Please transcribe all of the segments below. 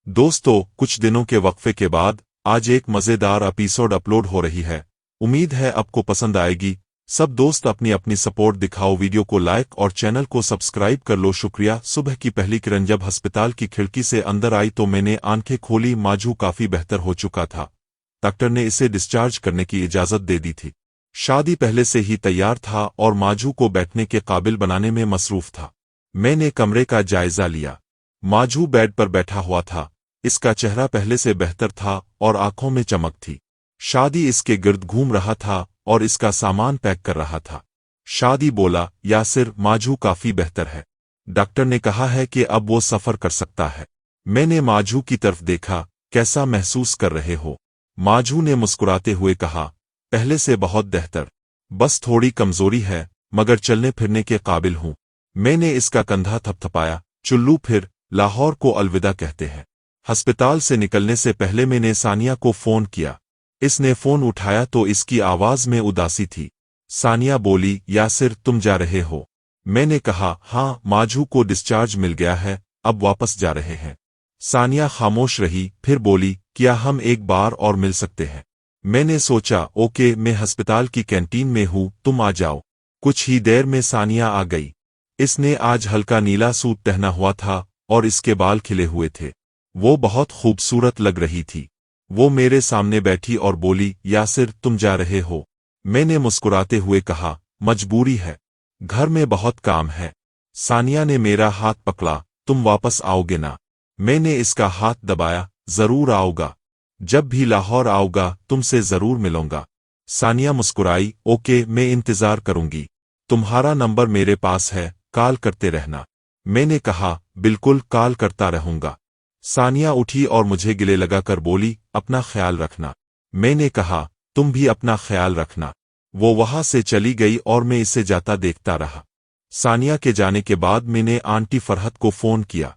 दोस्तों, कुछ दिनों के वक्फे के बाद आज एक मज़ेदार एपिसोड अपलोड हो रही है। उम्मीद है आपको पसंद आएगी। सब दोस्त अपनी अपनी सपोर्ट दिखाओ, वीडियो को लाइक और चैनल को सब्सक्राइब कर लो। शुक्रिया। सुबह की पहली किरण जब अस्पताल की खिड़की से अंदर आई तो मैंने आंखें खोली। माजू काफी बेहतर हो चुका था। डॉक्टर ने इसे डिस्चार्ज करने की इजाजत दे दी थी। शादी पहले से ही तैयार था और माजू को बैठने के काबिल बनाने में मसरूफ था। मैंने कमरे का जायजा लिया। माजू बेड पर बैठा हुआ था। इसका चेहरा पहले से बेहतर था और आंखों में चमक थी। शादी इसके गिर्द घूम रहा था और इसका सामान पैक कर रहा था। शादी बोला, यासिर, माजू काफी बेहतर है। डॉक्टर ने कहा है कि अब वो सफर कर सकता है। मैंने माजू की तरफ देखा। कैसा महसूस कर रहे हो? माजू ने मुस्कुराते हुए कहा, पहले से बहुत बेहतर। बस थोड़ी कमजोरी है, मगर चलने फिरने के काबिल हूं। मैंने इसका कंधा थपथपाया। चुल्लू, फिर लाहौर को अलविदा कहते हैं। अस्पताल से निकलने से पहले मैंने सानिया को फोन किया। इसने फोन उठाया तो इसकी आवाज में उदासी थी। सानिया बोली, यासिर, तुम जा रहे हो? मैंने कहा, हाँ, माजू को डिस्चार्ज मिल गया है, अब वापस जा रहे हैं। सानिया खामोश रही, फिर बोली, क्या हम एक बार और मिल सकते हैं? मैंने सोचा, ओके, मैं अस्पताल की कैंटीन में हूं, तुम आ जाओ। कुछ ही देर में सानिया आ गई। इसने आज हल्का नीला सूट पहना हुआ था और इसके बाल खिले हुए थे। वो बहुत खूबसूरत लग रही थी। वो मेरे सामने बैठी और बोली, यासिर, तुम जा रहे हो? मैंने मुस्कुराते हुए कहा, मजबूरी है, घर में बहुत काम है। सानिया ने मेरा हाथ पकड़ा, तुम वापस आओगे ना? मैंने इसका हाथ दबाया, जरूर आऊंगा। जब भी लाहौर आऊंगा तुमसे जरूर मिलूंगा। सानिया मुस्कुराई, ओके, मैं इंतजार करूंगी। तुम्हारा नंबर मेरे पास है, कॉल करते रहना। मैंने कहा, बिल्कुल, कॉल करता रहूंगा। सानिया उठी और मुझे गले लगाकर बोली, अपना ख्याल रखना। मैंने कहा, तुम भी अपना ख्याल रखना। वो वहां से चली गई और मैं इसे जाता देखता रहा। सानिया के जाने के बाद मैंने आंटी फरहत को फोन किया।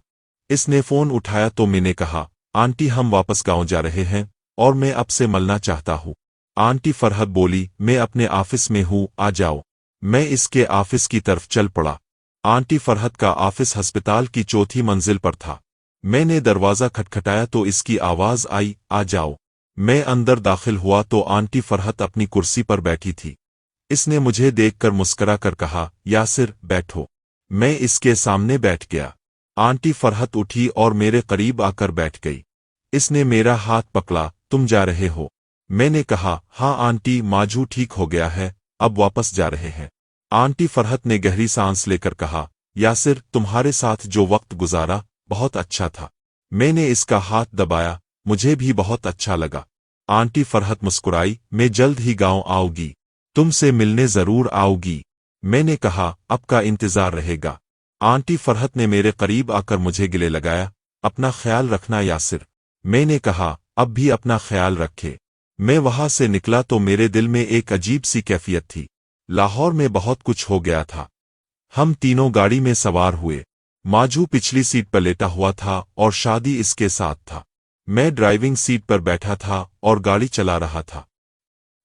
इसने फोन उठाया तो मैंने कहा, आंटी, हम वापस गांव जा रहे हैं और मैं आपसे मिलना चाहता हूं। आंटी फरहत बोली, मैं अपने ऑफिस में हूं, आ जाओ। मैं इसके ऑफिस की तरफ चल पड़ा। आंटी फरहत का ऑफिस अस्पताल की चौथी मंजिल पर था। मैंने दरवाजा खटखटाया तो इसकी आवाज आई, आ जाओ। मैं अंदर दाखिल हुआ तो आंटी फरहत अपनी कुर्सी पर बैठी थी। इसने मुझे देखकर मुस्करा कर कहा, यासिर, बैठो। मैं इसके सामने बैठ गया। आंटी फरहत उठी और मेरे करीब आकर बैठ गई। इसने मेरा हाथ पकड़ा, तुम जा रहे हो? मैंने कहा, हाँ आंटी, माजू ठीक हो गया है, अब वापस जा रहे हैं। आंटी फरहत ने गहरी सांस लेकर कहा, यासिर, तुम्हारे साथ जो वक्त गुजारा बहुत अच्छा था। मैंने इसका हाथ दबाया, मुझे भी बहुत अच्छा लगा। आंटी फरहत मुस्कुराई, मैं जल्द ही गांव आऊंगी, तुमसे मिलने जरूर आऊंगी। मैंने कहा, आपका इंतजार रहेगा। आंटी फरहत ने मेरे करीब आकर मुझे गले लगाया, अपना ख्याल रखना यासिर। मैंने कहा, अब भी अपना ख्याल रखे। मैं वहां से निकला तो मेरे दिल में एक अजीब सी कैफियत थी। लाहौर में बहुत कुछ हो गया था। हम तीनों गाड़ी में सवार हुए। माजू पिछली सीट पर लेटा हुआ था और शादी इसके साथ था। मैं ड्राइविंग सीट पर बैठा था और गाड़ी चला रहा था।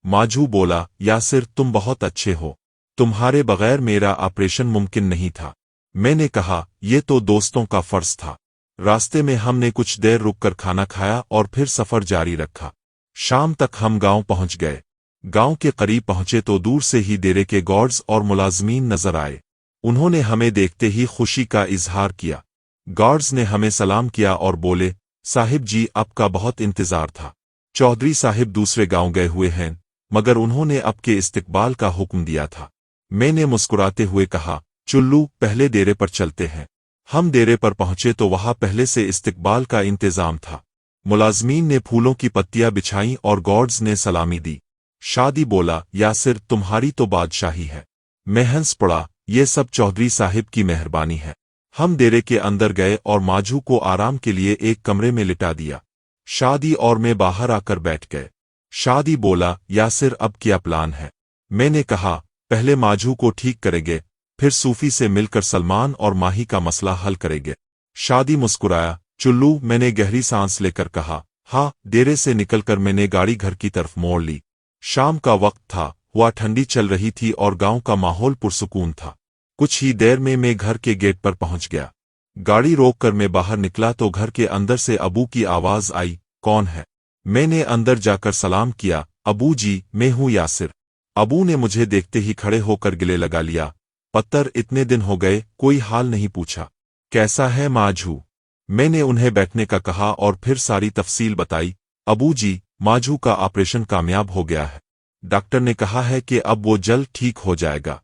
माजू बोला, यासिर, तुम बहुत अच्छे हो। तुम्हारे बगैर मेरा ऑपरेशन मुमकिन नहीं था। मैंने कहा, ये तो दोस्तों का फर्ज था। रास्ते में हमने कुछ देर रुककर खाना खाया और फिर सफर जारी रखा। शाम तक हम गांव पहुंच गए। गांव के करीब पहुंचे तो दूर से ही डेरे के गार्ड्स और मुलाजमीन नजर आए। उन्होंने हमें देखते ही खुशी का इजहार किया। गार्ड्स ने हमें सलाम किया और बोले, साहिब जी, आपका बहुत इंतजार था। चौधरी साहिब दूसरे गांव गए हुए हैं, मगर उन्होंने आपके इस्तकबाल का हुक्म दिया था। मैंने मुस्कुराते हुए कहा, चुल्लू, पहले डेरे पर चलते हैं। हम डेरे पर पहुंचे तो वहां पहले से इस्तकबाल का इंतजाम था। मुलाजमीन ने फूलों की पत्तियां बिछाईं और गार्ड्स ने सलामी दी। शादी बोला, यासिर, तुम्हारी तो बादशाही है। मैं हंस पड़ा, ये सब चौधरी साहिब की मेहरबानी है। हम डेरे के अंदर गए और माजू को आराम के लिए एक कमरे में लिटा दिया। शादी और मैं बाहर आकर बैठ गए। शादी बोला, यासिर, अब क्या प्लान है? मैंने कहा, पहले माजू को ठीक करेंगे, फिर सूफी से मिलकर सलमान और माही का मसला हल करेंगे। शादी मुस्कुराया, चुल्लू, मैंने गहरी सांस लेकर कहा, हाँ। डेरे से निकलकर मैंने गाड़ी घर की तरफ मोड़ ली। शाम का वक्त था, हवा ठंडी चल रही थी और गांव का माहौल पुरसुकून था। कुछ ही देर में मैं घर के गेट पर पहुंच गया। गाड़ी रोक कर मैं बाहर निकला तो घर के अंदर से अबू की आवाज आई, कौन है? मैंने अंदर जाकर सलाम किया, अबू जी, मैं हूँ यासिर। अबू ने मुझे देखते ही खड़े होकर गले लगा लिया। पत्तर, इतने दिन हो गए, कोई हाल नहीं पूछा। कैसा है माजू? मैंने उन्हें बैठने का कहा और फिर सारी तफसील बताई। अबू जी, माजू का ऑपरेशन कामयाब हो गया है। डॉक्टर ने कहा है कि अब वो जल्द ठीक हो जाएगा।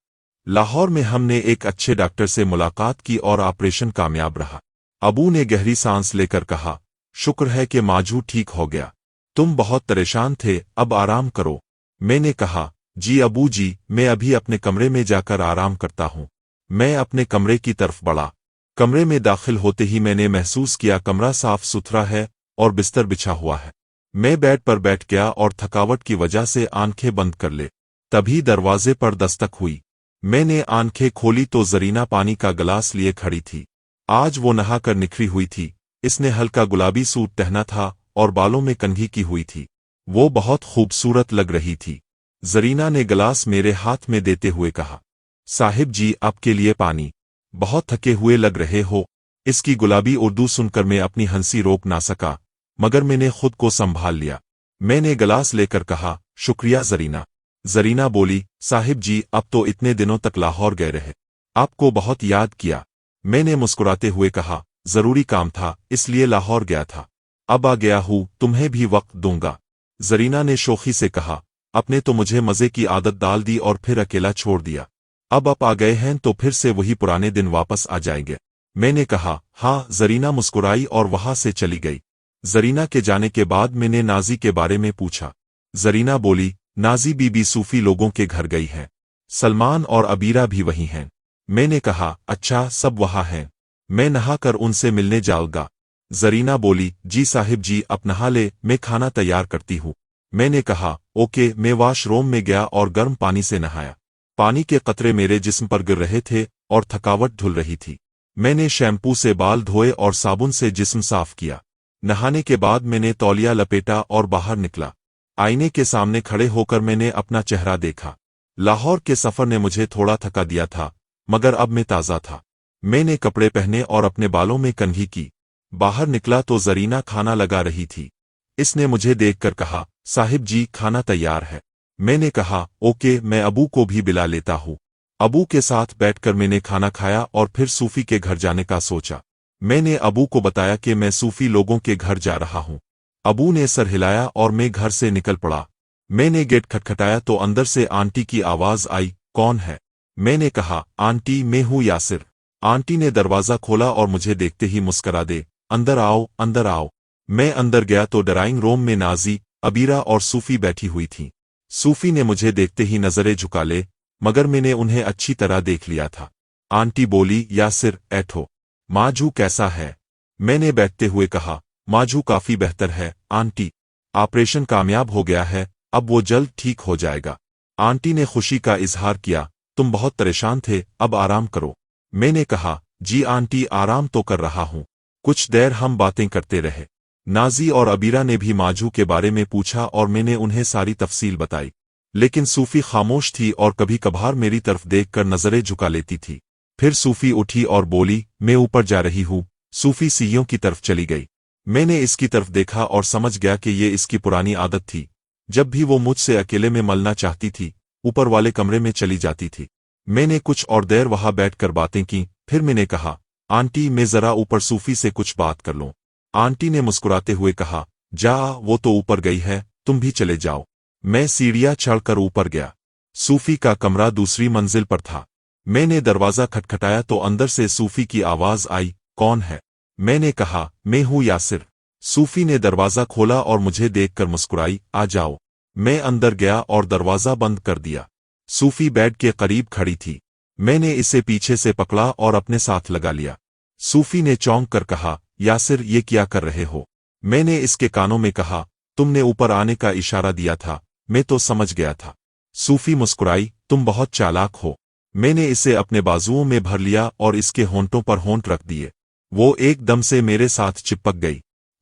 लाहौर में हमने एक अच्छे डॉक्टर से मुलाकात की और ऑपरेशन कामयाब रहा। अबू ने गहरी सांस लेकर कहा, शुक्र है कि माजू ठीक हो गया। तुम बहुत परेशान थे, अब आराम करो। मैंने कहा, जी अबू जी, मैं अभी अपने कमरे में जाकर आराम करता हूँ। मैं अपने कमरे की तरफ बढ़ा। कमरे में दाखिल होते ही मैंने महसूस किया कमरा साफ सुथरा है और बिस्तर बिछा हुआ है। मैं बेड पर बैठ गया और थकावट की वजह से आंखें बंद कर ले। तभी दरवाजे पर दस्तक हुई। मैंने आंखें खोली तो जरीना पानी का गिलास लिए खड़ी थी। आज वो नहाकर निखरी हुई थी। इसने हल्का गुलाबी सूट पहना था और बालों में कंघी की हुई थी। वो बहुत खूबसूरत लग रही थी। जरीना ने गिलास मेरे हाथ में देते हुए कहा, साहिब जी, आपके लिए पानी। बहुत थके हुए लग रहे हो। इसकी गुलाबी उर्दू सुनकर मैं अपनी हंसी रोक ना सका, मगर मैंने खुद को संभाल लिया। मैंने गिलास लेकर कहा, शुक्रिया जरीना। जरीना बोली, साहिब जी, अब तो इतने दिनों तक लाहौर गए रहे, आपको बहुत याद किया। मैंने मुस्कुराते हुए कहा, जरूरी काम था, इसलिए लाहौर गया था। अब आ गया हूँ, तुम्हें भी वक्त दूंगा। जरीना ने शोखी से कहा, आपने तो मुझे मजे की आदत डाल दी और फिर अकेला छोड़ दिया। अब आप आ गए हैं तो फिर से वही पुराने दिन वापस आ जाएंगे। मैंने कहा, हाँ। जरीना मुस्कुराई और वहां से चली गई। जरीना के जाने के बाद मैंने नाजी के बारे में पूछा। जरीना बोली, नाजी बीबी सूफी लोगों के घर गई है। सलमान और अबीरा भी वही हैं। मैंने कहा, अच्छा, सब वहां हैं। मैं नहाकर उनसे मिलने जाऊंगा। जरीना बोली, जी साहिब जी, आप नहा ले, मैं खाना तैयार करती हूँ। मैंने कहा, ओके। मैं वॉशरूम में गया और गर्म पानी से नहाया। पानी के कतरे मेरे जिस्म पर गिर रहे थे और थकावट धुल रही थी। मैंने शैम्पू से बाल धोए और साबुन से जिस्म साफ किया। नहाने के बाद मैंने तौलिया लपेटा और बाहर निकला। आईने के सामने खड़े होकर मैंने अपना चेहरा देखा। लाहौर के सफर ने मुझे थोड़ा थका दिया था, मगर अब मैं ताज़ा था। मैंने कपड़े पहने और अपने बालों में कंघी की। बाहर निकला तो जरीना खाना लगा रही थी। इसने मुझे देखकर कहा, साहिब जी, खाना तैयार है। मैंने कहा, ओके, मैं अबू को भी बुला लेता हूँ। अबू के साथ बैठकर मैंने खाना खाया और फिर सूफी के घर जाने का सोचा। मैंने अबू को बताया कि मैं सूफी लोगों के घर जा रहा हूँ। अबू ने सर हिलाया और मैं घर से निकल पड़ा। मैंने गेट खटखटाया तो अंदर से आंटी की आवाज आई, कौन है? मैंने कहा, आंटी, मैं हूँ यासिर। आंटी ने दरवाजा खोला और मुझे देखते ही मुस्करा दे, अंदर आओ, अंदर आओ। मैं अंदर गया तो ड्राइंग रूम में नाजी, अबीरा और सूफी बैठी हुई थीं। सूफी ने मुझे देखते ही नजरें झुका ले, मगर मैंने उन्हें अच्छी तरह देख लिया था। आंटी बोली, यासिर, ऐठो। माजू कैसा है? मैंने बैठते हुए कहा, माजू काफी बेहतर है आंटी। ऑपरेशन कामयाब हो गया है, अब वो जल्द ठीक हो जाएगा। आंटी ने खुशी का इजहार किया, तुम बहुत परेशान थे, अब आराम करो। मैंने कहा, जी आंटी, आराम तो कर रहा हूँ। कुछ देर हम बातें करते रहे। नाजी और अबीरा ने भी माजू के बारे में पूछा और मैंने उन्हें सारी तफसील बताई। लेकिन सूफी खामोश थी और कभी कभार मेरी तरफ देखकर नजरें झुका लेती थी। फिर सूफी उठी और बोली, मैं ऊपर जा रही हूँ। सूफी सीढ़ियों की तरफ चली गई। मैंने इसकी तरफ देखा और समझ गया कि ये इसकी पुरानी आदत थी। जब भी वो मुझसे अकेले में मलना चाहती थी, ऊपर वाले कमरे में चली जाती थी। मैंने कुछ और देर वहां बैठकर बातें की। फिर मैंने कहा, आंटी, मैं जरा ऊपर सूफी से कुछ बात कर लूं। आंटी ने मुस्कुराते हुए कहा, जा, वो तो ऊपर गई है, तुम भी चले जाओ। मैं सीढ़ियां चढ़कर ऊपर गया। सूफी का कमरा दूसरी मंजिल पर था। मैंने दरवाजा खटखटाया तो अंदर से सूफी की आवाज आई, कौन है? मैंने कहा, मैं हूँ यासिर। सूफी ने दरवाजा खोला और मुझे देखकर मुस्कुराई, आ जाओ। मैं अंदर गया और दरवाजा बंद कर दिया। सूफी बेड के करीब खड़ी थी। मैंने इसे पीछे से पकड़ा और अपने साथ लगा लिया। सूफी ने चौंक कर कहा, यासिर, ये क्या कर रहे हो? मैंने इसके कानों में कहा, तुमने ऊपर आने का इशारा दिया था, मैं तो समझ गया था। सूफी मुस्कुराई, तुम बहुत चालाक हो। मैंने इसे अपने बाजुओं में भर लिया और इसके होंठों पर होंठ रख दिए। वो एकदम से मेरे साथ चिपक गई।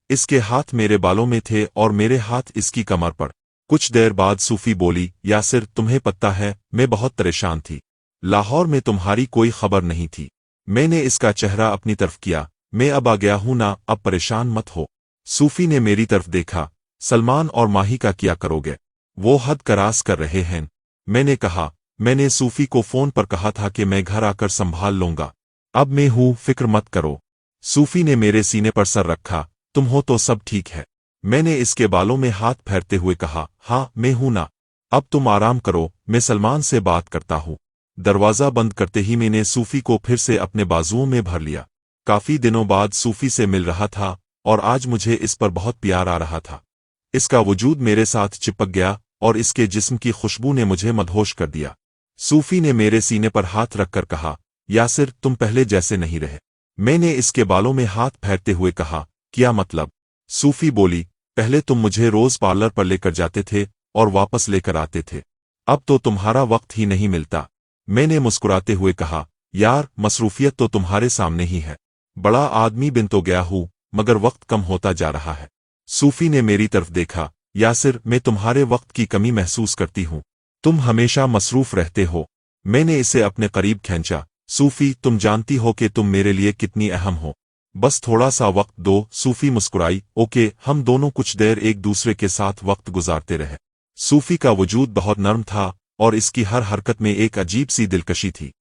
इसके हाथ मेरे बालों में थे और मेरे हाथ इसकी कमर पर। कुछ देर बाद सूफी बोली, यासिर, तुम्हें पता है, मैं बहुत परेशान थी। लाहौर में तुम्हारी कोई खबर नहीं थी। मैंने इसका चेहरा अपनी तरफ किया। मैं अब आ गया हूं ना, अब परेशान मत हो। सूफी ने मेरी तरफ देखा। सलमान और माही का क्या करोगे? वो हद करास कर रहे हैं। मैंने कहा, मैंने सूफी को फोन पर कहा था कि मैं घर आकर संभाल लूंगा। अब मैं हूं, फिक्र मत करो। सूफी ने मेरे सीने पर सर रखा। तुम हो तो सब ठीक है। मैंने इसके बालों में हाथ फेरते हुए कहा, हाँ मैं हूं ना। अब तुम आराम करो, मैं सलमान से बात करता हूं। दरवाजा बंद करते ही मैंने सूफी को फिर से अपने बाजुओं में भर लिया। काफी दिनों बाद सूफी से मिल रहा था और आज मुझे इस पर बहुत प्यार आ रहा था। इसका वजूद मेरे साथ चिपक गया और इसके जिस्म की खुशबू ने मुझे मदहोश कर दिया। सूफी ने मेरे सीने पर हाथ रखकर कहा, यासिर तुम पहले जैसे नहीं रहे। मैंने इसके बालों में हाथ फेरते हुए कहा, क्या मतलब? सूफी बोली, पहले तुम मुझे रोज पार्लर पर लेकर जाते थे और वापस लेकर आते थे, अब तो तुम्हारा वक्त ही नहीं मिलता। मैंने मुस्कुराते हुए कहा, यार मसरूफियत तो तुम्हारे सामने ही है। बड़ा आदमी बिन तो गया हूं, मगर वक्त कम होता जा रहा है। सूफी ने मेरी तरफ देखा, यासिर मैं तुम्हारे वक्त की कमी महसूस करती हूं। तुम हमेशा मसरूफ रहते हो। मैंने इसे अपने करीब खींचा। सूफी तुम जानती हो कि तुम मेरे लिए कितनी अहम हो। बस थोड़ा सा वक्त दो। सूफी मुस्कुराई। ओके। हम दोनों कुछ देर एक दूसरे के साथ वक्त गुजारते रहे। सूफी का वजूद बहुत नर्म था और इसकी हर हरकत में एक अजीब सी दिलकशी थी।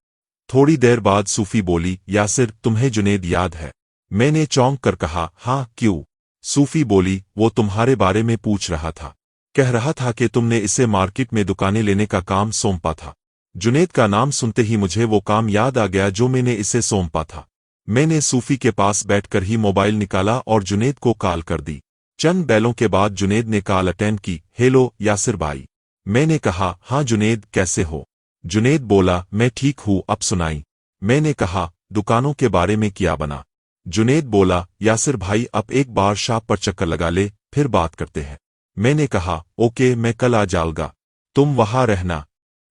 थोड़ी देर बाद सूफी बोली, यासिर तुम्हें जुनेद याद है? मैंने चौंक कर कहा, हाँ क्यों? सूफी बोली, वो तुम्हारे बारे में पूछ रहा था। कह रहा था कि तुमने इसे मार्केट में दुकानें लेने का काम सौंपा था। जुनेद का नाम सुनते ही मुझे वो काम याद आ गया जो मैंने इसे सौंपा था। मैंने सूफी के पास बैठकर ही मोबाइल निकाला और जुनेद को कॉल कर दी। चंद बैलों के बाद जुनेद ने कॉल अटेंड की। हेलो यासिर भाई। मैंने कहा, हाँ जुनेद कैसे हो? जुनेद बोला, मैं ठीक हूँ, अब सुनाई। मैंने कहा, दुकानों के बारे में क्या बना? जुनेद बोला, यासिर भाई अब एक बार शॉप पर चक्कर लगा ले, फिर बात करते हैं। मैंने कहा, ओके मैं कल आ जाऊंगा, तुम वहां रहना।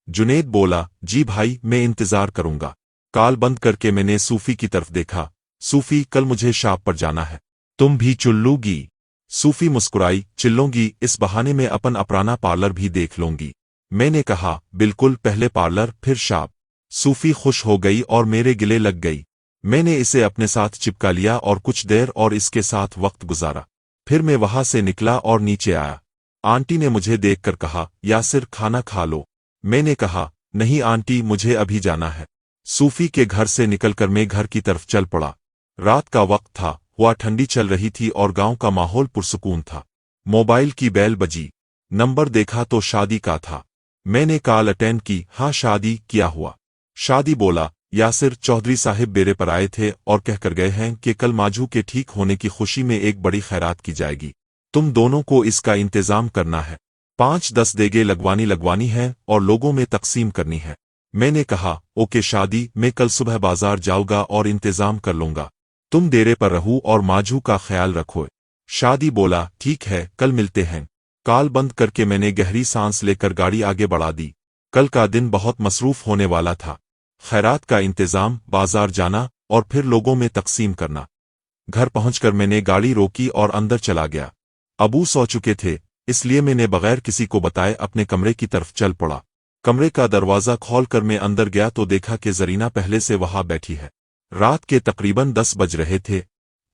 जुनेद बोला, जी भाई मैं इंतजार करूंगा। कॉल बंद करके मैंने सूफी की तरफ देखा। सूफी कल मुझे शॉप पर जाना है, तुम भी चुल्लूगी? सूफी मुस्कुराई, चिल्लूंगी, इस बहाने में अपन अपराना पार्लर भी देख लूंगी। मैंने कहा, बिल्कुल, पहले पार्लर फिर शॉप। सूफी खुश हो गई और मेरे गिले लग गई। मैंने इसे अपने साथ चिपका लिया और कुछ देर और इसके साथ वक्त गुजारा। फिर मैं वहां से निकला और नीचे आया। आंटी ने मुझे देखकर कहा, यासिर खाना खा लो। मैंने कहा, नहीं आंटी मुझे अभी जाना है। सूफी के घर से निकलकर मैं घर की तरफ चल पड़ा। रात का वक्त था, हवा ठंडी चल रही थी और गांव का माहौल पुरसुकून था। मोबाइल की बेल बजी। नंबर देखा तो शादी का था। मैंने कॉल अटेंड की। हाँ शादी, क्या हुआ? शादी बोला, यासिर चौधरी साहिब बेरे पर आए थे और कहकर गए हैं कि कल माजू के ठीक होने की खुशी में एक बड़ी खैरात की जाएगी। तुम दोनों को इसका इंतजाम करना है। 5-10 देगे लगवानी है और लोगों में तकसीम करनी है। मैंने कहा, ओके शादी, मैं कल सुबह बाजार जाऊंगा और इंतजाम कर लूंगा। तुम डेरे पर रहो और माजू का ख्याल रखो। शादी बोला, ठीक है कल मिलते हैं। कॉल बंद करके मैंने गहरी सांस लेकर गाड़ी आगे बढ़ा दी। कल का दिन बहुत मसरूफ होने वाला था। खैरात का इंतजाम, बाजार जाना और फिर लोगों में तकसीम करना। घर पहुंचकर मैंने गाड़ी रोकी और अंदर चला गया। अबू सो चुके थे, इसलिए मैंने बगैर किसी को बताए अपने कमरे की तरफ चल पड़ा। कमरे का दरवाजा खोलकर मैं अंदर गया तो देखा कि जरीना पहले से वहां बैठी है। रात के तकरीबन 10 बज रहे थे।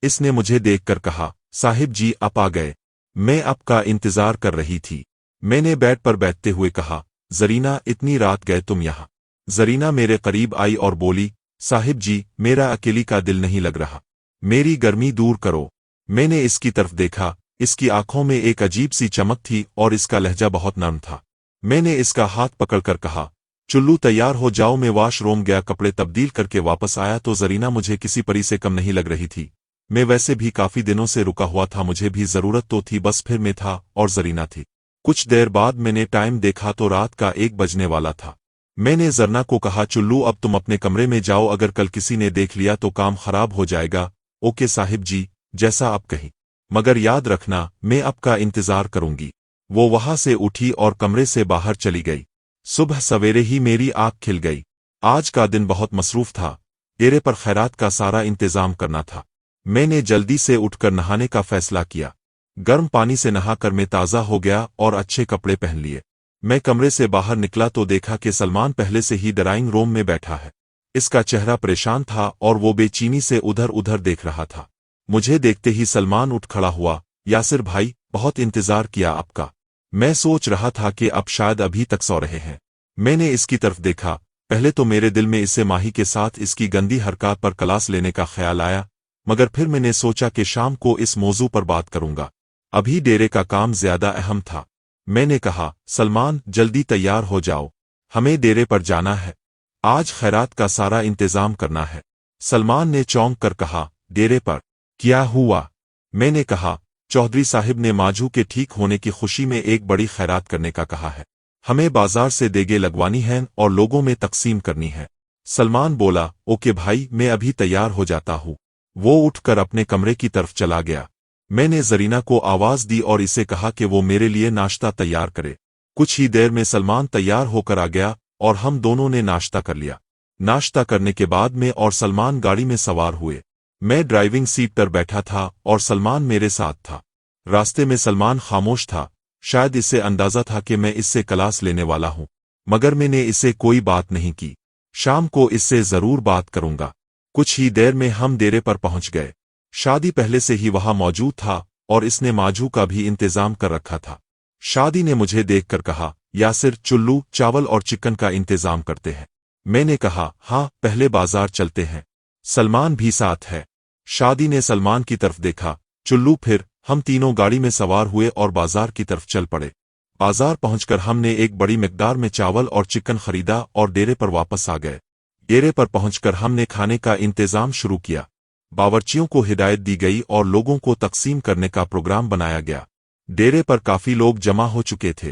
इसने मुझे देखकर कहा, साहिब जी आप आ गए, मैं आपका इंतजार कर रही थी। मैंने बेड पर बैठते हुए कहा, जरीना इतनी रात गए तुम यहाँ? जरीना मेरे करीब आई और बोली, साहिब जी मेरा अकेली का दिल नहीं लग रहा, मेरी गर्मी दूर करो। मैंने इसकी तरफ देखा। इसकी आंखों में एक अजीब सी चमक थी और इसका लहजा बहुत नर्म था। मैंने इसका हाथ पकड़कर कहा, चुल्लू तैयार हो जाओ। मैं वॉशरूम गया, कपड़े तब्दील करके वापस आया तो जरीना मुझे किसी परी से कम नहीं लग रही थी। मैं वैसे भी काफी दिनों से रुका हुआ था, मुझे भी जरूरत तो थी, बस फिर मैं था और जरीना थी। कुछ देर बाद मैंने टाइम देखा तो रात का 1 बजने वाला था। मैंने जरना को कहा, चुल्लू अब तुम अपने कमरे में जाओ, अगर कल किसी ने देख लिया तो काम खराब हो जाएगा। ओके साहिब जी, जैसा आप कहीं, मगर याद रखना मैं आपका इंतजार करूंगी। वो वहां से उठी और कमरे से बाहर चली गई। सुबह सवेरे ही मेरी आंख खिल गई। आज का दिन बहुत मसरूफ था। डेरे पर खैरात का सारा इंतजाम करना था। मैंने जल्दी से उठकर नहाने का फैसला किया। गर्म पानी से नहाकर मैं ताज़ा हो गया और अच्छे कपड़े पहन लिए। मैं कमरे से बाहर निकला तो देखा कि सलमान पहले से ही ड्राइंग रूम में बैठा है। इसका चेहरा परेशान था और वो बेचैनी से उधर उधर देख रहा था। मुझे देखते ही सलमान उठ खड़ा हुआ। यासिर भाई, बहुत इंतजार किया आपका। मैं सोच रहा था कि अब शायद अभी तक सो रहे हैं। मैंने इसकी तरफ देखा। पहले तो मेरे दिल में इससे माही के साथ इसकी गंदी हरकत पर क्लास लेने का ख्याल आया, मगर फिर मैंने सोचा कि शाम को इस मौजू पर बात करूंगा। अभी डेरे का काम ज्यादा अहम था। मैंने कहा, सलमान जल्दी तैयार हो जाओ, हमें डेरे पर जाना है। आज खैरात का सारा इंतजाम करना है। सलमान ने चौंक कर कहा, डेरे पर? क्या हुआ? मैंने कहा, चौधरी साहिब ने माजू के ठीक होने की खुशी में एक बड़ी खैरात करने का कहा है। हमें बाजार से देगे लगवानी हैं और लोगों में तकसीम करनी है। सलमान बोला, ओके भाई, मैं अभी तैयार हो जाता हूँ। वो उठकर अपने कमरे की तरफ चला गया। मैंने जरीना को आवाज दी और इसे कहा कि वो मेरे लिए नाश्ता तैयार करे। कुछ ही देर में सलमान तैयार होकर आ गया और हम दोनों ने नाश्ता कर लिया। नाश्ता करने के बाद मैं और सलमान गाड़ी में सवार हुए। मैं ड्राइविंग सीट पर बैठा था और सलमान मेरे साथ था। रास्ते में सलमान खामोश था। शायद इससे अंदाजा था कि मैं इससे क्लास लेने वाला हूं, मगर मैंने इसे कोई बात नहीं की। शाम को इससे जरूर बात करूंगा। कुछ ही देर में हम डेरे पर पहुंच गए। शादी पहले से ही वहां मौजूद था और इसने माजू का भी इंतजाम कर रखा था। शादी ने मुझे देखकर कहा, यासिर, चुल्लू, चावल और चिकन का इंतजाम करते हैं। मैंने कहा, हाँ, पहले बाजार चलते हैं। सलमान भी साथ है। शादी ने सलमान की तरफ देखा। चुल्लू, फिर हम तीनों गाड़ी में सवार हुए और बाजार की तरफ चल पड़े। बाजार पहुंचकर हमने एक बड़ी मिकदार में चावल और चिकन खरीदा और डेरे पर वापस आ गए। डेरे पर पहुंचकर हमने खाने का इंतजाम शुरू किया। बावर्चियों को हिदायत दी गई और लोगों को तकसीम करने का प्रोग्राम बनाया गया। डेरे पर काफी लोग जमा हो चुके थे।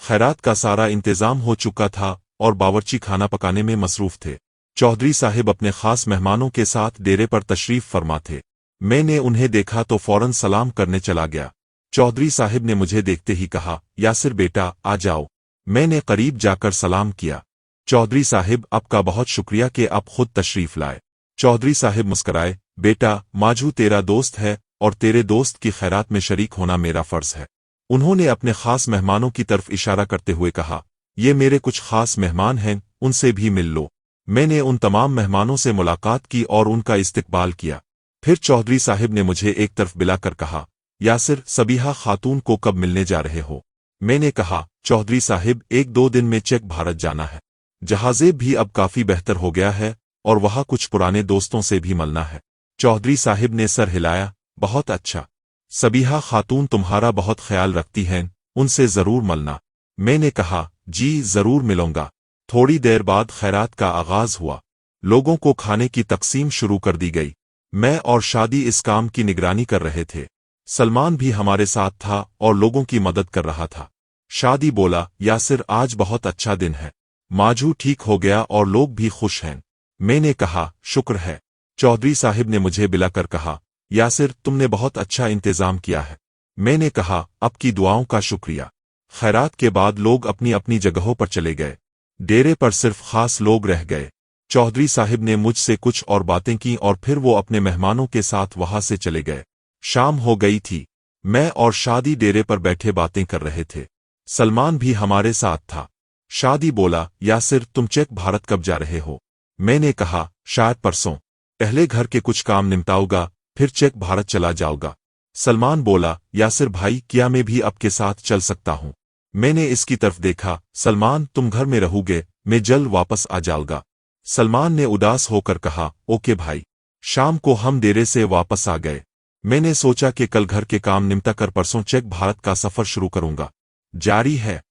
खैरात का सारा इंतजाम हो चुका था और बावर्ची खाना पकाने में मसरूफ थे। चौधरी साहिब अपने खास मेहमानों के साथ डेरे पर तशरीफ फरमा थे। मैंने उन्हें देखा तो फौरन सलाम करने चला गया। चौधरी साहिब ने मुझे देखते ही कहा, यासिर बेटा, आ जाओ। मैंने करीब जाकर सलाम किया। चौधरी साहिब, आपका बहुत शुक्रिया कि आप खुद तशरीफ लाए। चौधरी साहिब मुस्कराए, बेटा, माजू तेरा दोस्त है और तेरे दोस्त की खैरात में शरीक होना मेरा फर्ज है। उन्होंने अपने खास मेहमानों की तरफ इशारा करते हुए कहा, ये मेरे कुछ खास मेहमान हैं, उनसे भी मिल लो। मैंने उन तमाम मेहमानों से मुलाकात की और उनका इस्तकबाल किया। फिर चौधरी साहिब ने मुझे एक तरफ बुलाकर कहा, यासिर, सबीहा खातून को कब मिलने जा रहे हो? मैंने कहा, चौधरी साहिब, 1-2 दिन में चेक भारत जाना है। जहाजेब भी अब काफी बेहतर हो गया है और वहां कुछ पुराने दोस्तों से भी मिलना है। चौधरी साहिब ने सर हिलाया, बहुत अच्छा। सबीहा खातून तुम्हारा बहुत ख्याल रखती हैं, उनसे जरूर मिलना। मैंने कहा, जी जरूर मिलूंगा। थोड़ी देर बाद खैरात का आगाज हुआ। लोगों को खाने की तकसीम शुरू कर दी गई। मैं और शादी इस काम की निगरानी कर रहे थे। सलमान भी हमारे साथ था और लोगों की मदद कर रहा था। शादी बोला, यासिर, आज बहुत अच्छा दिन है। माजू ठीक हो गया और लोग भी खुश हैं। मैंने कहा, शुक्र है। चौधरी साहिब ने मुझे बुलाकर कहा, यासिर, तुमने बहुत अच्छा इंतजाम किया है। मैंने कहा, आपकी दुआओं का शुक्रिया। खैरात के बाद लोग अपनी अपनी जगहों पर चले गए। डेरे पर सिर्फ खास लोग रह गए। चौधरी साहिब ने मुझसे कुछ और बातें की और फिर वो अपने मेहमानों के साथ वहां से चले गए। शाम हो गई थी। मैं और शादी डेरे पर बैठे बातें कर रहे थे। सलमान भी हमारे साथ था। शादी बोला, यासिर, तुम चेक भारत कब जा रहे हो? मैंने कहा, शायद परसों। पहले घर के कुछ काम निपटाऊंगा, फिर चेक भारत चला जाऊंगा। सलमान बोला, यासिर भाई, क्या मैं भी आपके साथ चल सकता हूं? मैंने इसकी तरफ देखा। सलमान, तुम घर में रहोगे, मैं जल्द वापस आ जाऊंगा। सलमान ने उदास होकर कहा, ओके भाई। शाम को हम डेरे से वापस आ गए। मैंने सोचा कि कल घर के काम निपटा कर परसों चेक भारत का सफर शुरू करूंगा। जारी है।